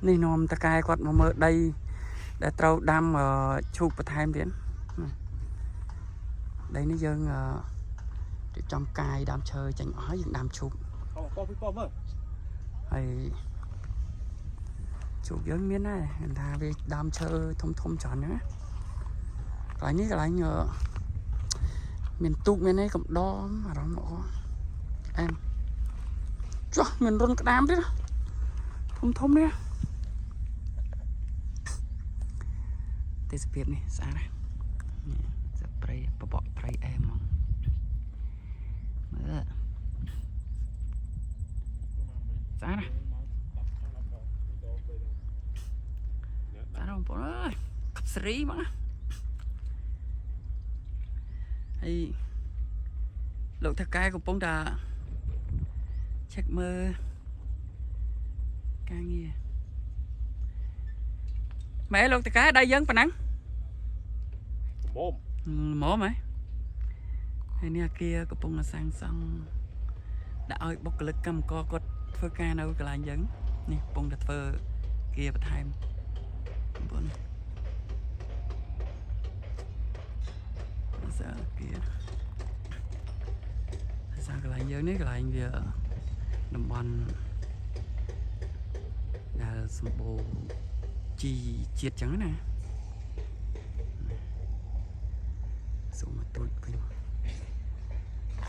นี่นอมตะกายគាត់មកមើលដីដែលត្រូវដាំឈូកបន្ថែមទៀតដីនេះយើងរៀបចំកាយដើមឈើចេញអស់ហើយយើងដាំឈូកហើយឈូកយើងមានដែរគេថាវាដើមឈើធំច្រើនហ្នឹងណាកន្លែងនេះកន្លែងមានទូកមានអីកំដរអារម្មណ៍មកអែមចុះមានរុនក្តាមទៀតធំនេះទេសភាពនេះស្អាតណាស់សត្វព្រៃបបកព្រៃអែមហ្មងមើលស្អាតណាស់ស្អាតបងប្អូនអើយកាប់សេរីហ្មងហើយលោកថៅកែកំពុងតែឆែកមើលការងារម៉ែលោកថៅកែដៃយើងប៉ុណ្ណឹងម៉មហ៎ហើយនេះអាគារកំពុងតែសាងសង់ដាក់ឲ្យបុគ្គលិកកម្មករគាត់ធ្វើការនៅកន្លែងយើងនេះកំពុងតែធ្វើអាគារបន្ថែមបងសាអាគារសាកន្លែងយើងនេះកន្លែងវាតំបន់ដែលសម្បូរជីជាតិចឹងណាសូមមកទូចវិញ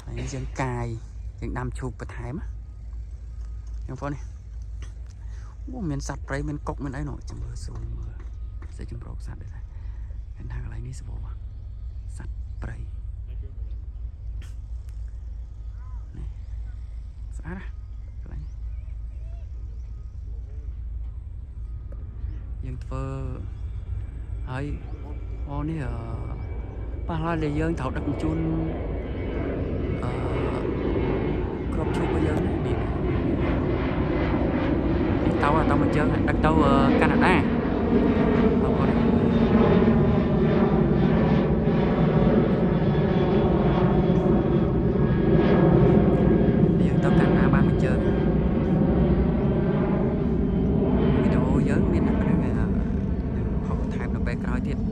ហើយយើងកាយយើងដាំឈូកបន្ថែមហ្នឹងបងប្អូននេះអូមានសត្វព្រៃមានកុកមានអីនោះចាំមើលស៊ូមមើលសេចចម្រោកសត្វដែរគេថាកន្លែងនេះសម្បូរសត្វព្រៃនេះស្អាតណាស់កន្លែងយើងធ្វើហើយអូនេះប៉ះឡើយដែលយើងត្រូវដឹកជញ្ជូនគ្រាប់ឈូករបស់យើងនេះតើមកយើងដឹកទៅកាណាដាបងប្អូនយើងទៅកាណាដាបានមកជើងវីដេអូយើងមានតែប៉ុណ្្នឹងផុសបន្ថែមនៅពេលក្រោយទៀត